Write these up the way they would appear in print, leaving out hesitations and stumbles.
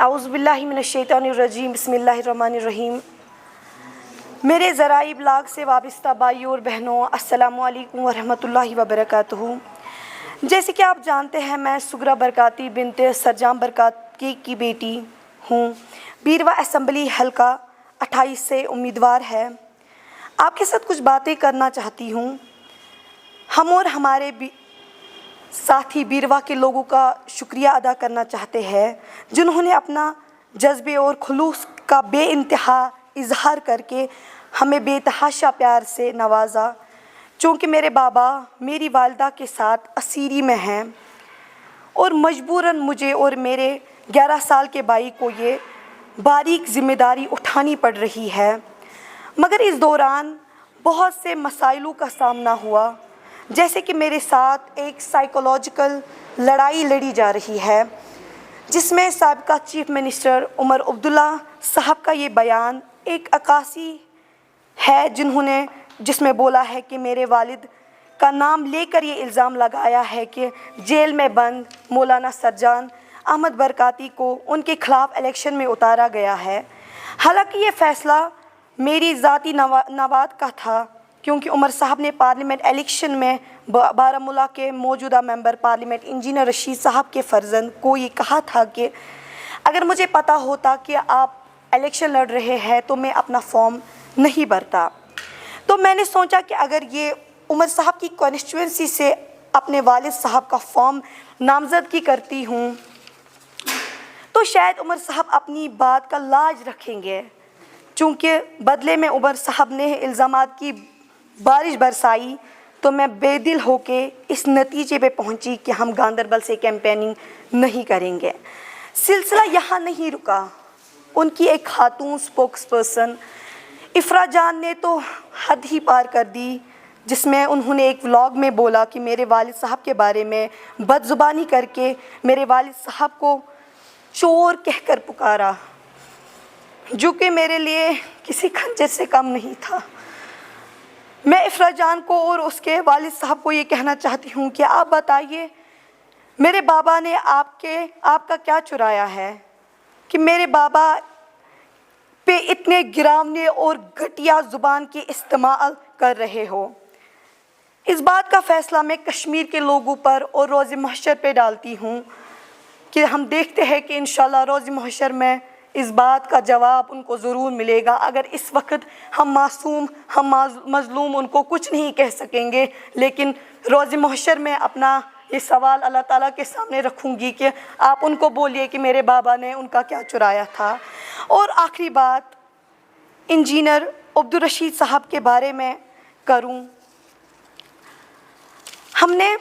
اعوذ باللہ من الشیطان الرجیم بسم اللہ الرحمن الرحیم۔ میرے ذرائع ابلاغ سے وابستہ بھائیوں اور بہنوں، السلام علیکم ورحمۃ اللہ وبرکاتہ۔ جیسے کہ آپ جانتے ہیں، میں سغرا برکاتی بنت سرجام برکاتی کی بیٹی ہوں۔ بیروا اسمبلی حلقہ 28 سے امیدوار ہے۔ آپ کے ساتھ کچھ باتیں کرنا چاہتی ہوں۔ ہم اور ہمارے ساتھی بیروا کے لوگوں کا شکریہ ادا کرنا چاہتے ہیں، جنہوں نے اپنا جذبے اور خلوص کا بے انتہا اظہار کر کے ہمیں بے تحاشا پیار سے نوازا۔ چونکہ میرے بابا میری والدہ کے ساتھ اسیری میں ہیں اور مجبوراً مجھے اور میرے 11 سال کے بھائی کو یہ باریک ذمہ داری اٹھانی پڑ رہی ہے، مگر اس دوران بہت سے مسائلوں کا سامنا ہوا، جیسے کہ میرے ساتھ ایک سائیکولوجیکل لڑائی لڑی جا رہی ہے، جس میں سابقہ چیف منسٹر عمر عبداللہ صاحب کا یہ بیان ایک عکاسی ہے، جس میں بولا ہے کہ میرے والد کا نام لے کر یہ الزام لگایا ہے کہ جیل میں بند مولانا سرجان احمد برکاتی کو ان کے خلاف الیکشن میں اتارا گیا ہے۔ حالانکہ یہ فیصلہ میری ذاتی نواد کا تھا، کیونکہ عمر صاحب نے پارلیمنٹ الیکشن میں بارہمولہ کے موجودہ ممبر پارلیمنٹ انجینئر رشید صاحب کے فرزند کو یہ کہا تھا کہ اگر مجھے پتہ ہوتا کہ آپ الیکشن لڑ رہے ہیں تو میں اپنا فارم نہیں بھرتا۔ تو میں نے سوچا کہ اگر یہ عمر صاحب کی کانسٹیٹوئنسی سے اپنے والد صاحب کا فارم نامزدگی کرتی ہوں تو شاید عمر صاحب اپنی بات کا لاج رکھیں گے، چونکہ بدلے میں عمر صاحب نے الزامات کی بارش برسائی، تو میں بے دل ہو کے اس نتیجے پہ پہنچی کہ ہم گاندربل سے کیمپیننگ نہیں کریں گے۔ سلسلہ یہاں نہیں رکا۔ ان کی ایک خاتون سپوکس پرسن افرا جان نے تو حد ہی پار کر دی، جس میں انہوں نے ایک ولاگ میں بولا کہ میرے والد صاحب کے بارے میں بد زبانی کر کے میرے والد صاحب کو چور کہہ کر پکارا، جو کہ میرے لیے کسی خنجر سے کم نہیں تھا۔ میں افرا جان کو اور اس کے والد صاحب کو یہ کہنا چاہتی ہوں کہ آپ بتائیے میرے بابا نے آپ کا کیا چرایا ہے کہ میرے بابا پہ اتنے گراونے اور گھٹیا زبان کے استعمال کر رہے ہو۔ اس بات کا فیصلہ میں کشمیر کے لوگوں پر اور روز محشر پہ ڈالتی ہوں کہ ہم دیکھتے ہیں کہ انشاءاللہ روز محشر میں اس بات کا جواب ان کو ضرور ملے گا۔ اگر اس وقت ہم معصوم، ہم مظلوم ان کو کچھ نہیں کہہ سکیں گے، لیکن روز محشر میں اپنا یہ سوال اللہ تعالیٰ کے سامنے رکھوں گی کہ آپ ان کو بولیے کہ میرے بابا نے ان کا کیا چرایا تھا۔ اور آخری بات انجینئر عبدالرشید صاحب کے بارے میں کروں۔ ہم نے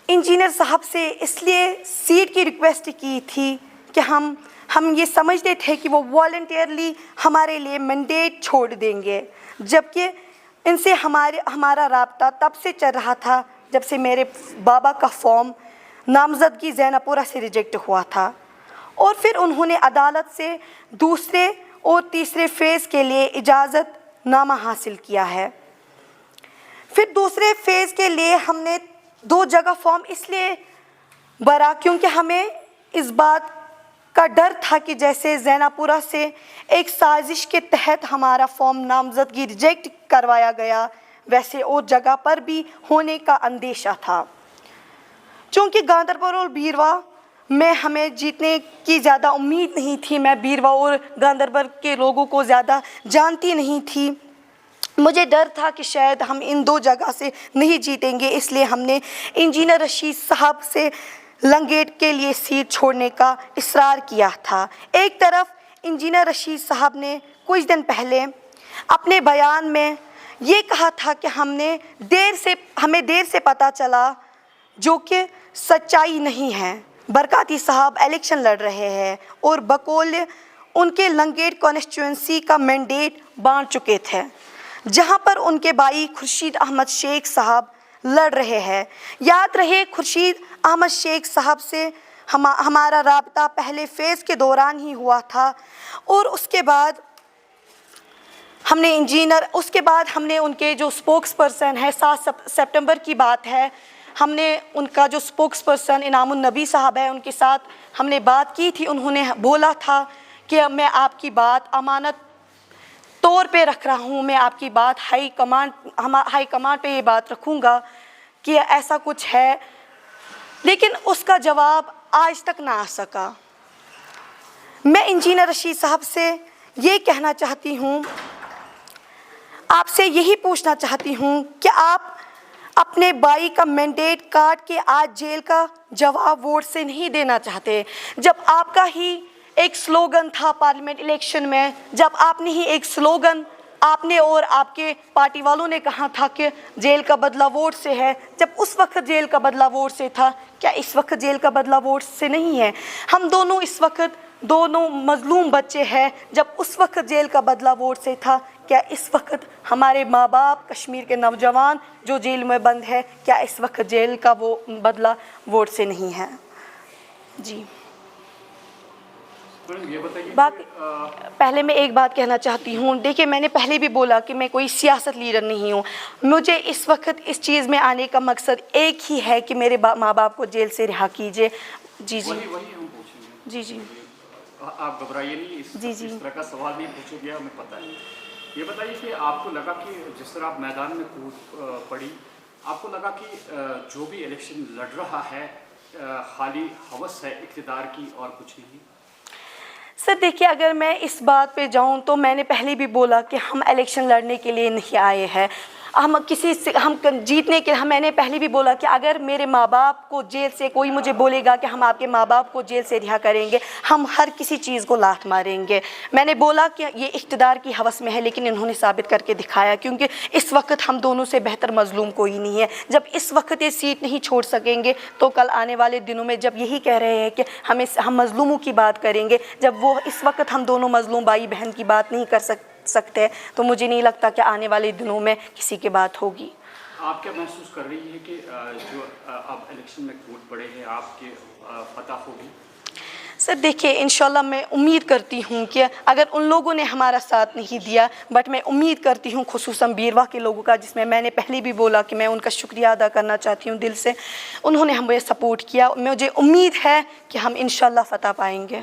انجینئر صاحب سے اس لیے سیٹ کی ریکویسٹ کی تھی کہ ہم یہ سمجھتے تھے کہ وہ والنٹیئرلی ہمارے لیے مینڈیٹ چھوڑ دیں گے، جبکہ ان سے ہمارا رابطہ تب سے چل رہا تھا جب سے میرے بابا کا فارم نامزدگی زینب پورہ سے ریجیکٹ ہوا تھا، اور پھر انہوں نے عدالت سے دوسرے اور تیسرے فیز کے لیے اجازت نامہ حاصل کیا ہے۔ پھر دوسرے فیز کے لیے ہم نے 2 جگہ فارم اس لیے بھرا کیونکہ ہمیں اس بات کا ڈر تھا کہ جیسے زینب پورہ سے ایک سازش کے تحت ہمارا فارم نامزدگی ریجیکٹ کروایا گیا، ویسے اور جگہ پر بھی ہونے کا اندیشہ تھا۔ چونکہ گاندربل اور بیروا میں ہمیں جیتنے کی زیادہ امید نہیں تھی، میں بیروا اور گاندربل کے لوگوں کو زیادہ جانتی نہیں تھی، مجھے ڈر تھا کہ شاید ہم ان 2 جگہ سے نہیں جیتیں گے، اس لیے ہم نے انجینئر رشید صاحب سے لنگیٹ کے لیے سیٹ چھوڑنے کا اصرار کیا تھا۔ ایک طرف انجینئر رشید صاحب نے کچھ دن پہلے اپنے بیان میں یہ کہا تھا کہ ہمیں دیر سے پتہ چلا، جو کہ سچائی نہیں ہے۔ برکاتی صاحب الیکشن لڑ رہے ہیں اور بقول ان کے لنگیٹ کانسٹیٹوئنسی کا مینڈیٹ بانٹ چکے تھے، جہاں پر ان کے بھائی خورشید احمد شیخ صاحب لڑ رہے ہیں۔ یاد رہے خورشید احمد شیخ صاحب سے ہمارا رابطہ پہلے فیز کے دوران ہی ہوا تھا، اور اس کے بعد ہم نے ان کے جو سپوکس پرسن ہے 7 سپٹمبر کی بات ہے، ہم نے ان کا جو اسپوکس پرسن انعام النبی صاحب ہے ان کے ساتھ ہم نے بات کی تھی. انہوں نے بولا تھا کہ میں آپ کی بات امانت طور پہ رکھ رہا ہوں, میں آپ کی بات ہائی کمانڈ پہ یہ بات رکھوں گا کہ ایسا کچھ ہے, لیکن اس کا جواب آج تک نہ آ سکا. میں انجینئر رشید صاحب سے یہ کہنا چاہتی ہوں, آپ سے یہی پوچھنا چاہتی ہوں کہ آپ اپنے بھائی کا مینڈیٹ کاٹ کے آج جیل کا جواب ووٹ سے نہیں دینا چاہتے, جب آپ کا ہی ایک سلوگن تھا پارلیمنٹ الیکشن میں, جب آپ نے ہی ایک سلوگن آپ نے اور آپ کے پارٹی والوں نے کہا تھا کہ جیل کا بدلہ ووٹ سے ہے, جب اس وقت جیل کا بدلہ ووٹ سے تھا, کیا اس وقت جیل کا بدلہ ووٹ سے نہیں ہے؟ ہم دونوں اس وقت دونوں مظلوم بچے ہیں. جب اس وقت جیل کا بدلہ ووٹ سے تھا, کیا اس وقت ہمارے ماں باپ کشمیر کے نوجوان جو جیل میں بند ہے, کیا اس وقت جیل کا وہ بدلہ ووٹ سے نہیں ہے؟ جی پہلے میں ایک بات کہنا چاہتی ہوں. دیکھیے میں نے پہلے بھی بولا کہ میں کوئی سیاست لیڈر نہیں ہوں. مجھے اس وقت اس چیز میں آنے کا مقصد ایک ہی ہے کہ میرے ماں باپ کو جیل سے رہا کیجیے. جی جی جی جی آپ گھبرائیے نہیں, اس طرح کا سوال نہیں پوچھو گیا, ہمیں پتہ ہے. یہ بتائیے کہ آپ کو لگا کہ جس طرح آپ میدان میں کود پڑی, آپ کو لگا کہ جو بھی الیکشن لڑ رہا ہے خالی ہوس ہے اقتدار کی اور کچھ نہیں؟ سر دیکھیے, اگر میں اس بات پہ جاؤں تو میں نے پہلے بھی بولا کہ ہم الیکشن لڑنے کے لیے نہیں آئے ہیں, ہم کسی سے ہم جیتنے کے. میں نے پہلے بھی بولا کہ اگر میرے ماں باپ کو جیل سے کوئی مجھے بولے گا کہ ہم آپ کے ماں باپ کو جیل سے رہا کریں گے, ہم ہر کسی چیز کو لات ماریں گے. میں نے بولا کہ یہ اقتدار کی ہوس میں ہے, لیکن انہوں نے ثابت کر کے دکھایا, کیونکہ اس وقت ہم دونوں سے بہتر مظلوم کوئی نہیں ہے. جب اس وقت یہ سیٹ نہیں چھوڑ سکیں گے تو کل آنے والے دنوں میں جب یہی کہہ رہے ہیں کہ ہم مظلوموں کی بات کریں گے, جب وہ اس وقت ہم دونوں مظلوم بھائی بہن کی بات نہیں کر سکتے, تو مجھے نہیں لگتا کہ آنے والے دنوں میں کسی کی بات ہوگی. آپ کیا محسوس کر رہی ہیں کہ جو اب الیکشن میں کود پڑے ہیں آپ کے فتح ہوگی؟ سر دیکھیے انشاءاللہ میں امید کرتی ہوں کہ اگر ان لوگوں نے ہمارا ساتھ نہیں دیا, بٹ میں امید کرتی ہوں خصوصاً بیروا کے لوگوں کا, جس میں نے پہلے بھی بولا کہ میں ان کا شکریہ ادا کرنا چاہتی ہوں دل سے. انہوں نے ہمیں سپورٹ کیا. مجھے امید ہے کہ ہم انشاءاللہ فتح پائیں گے.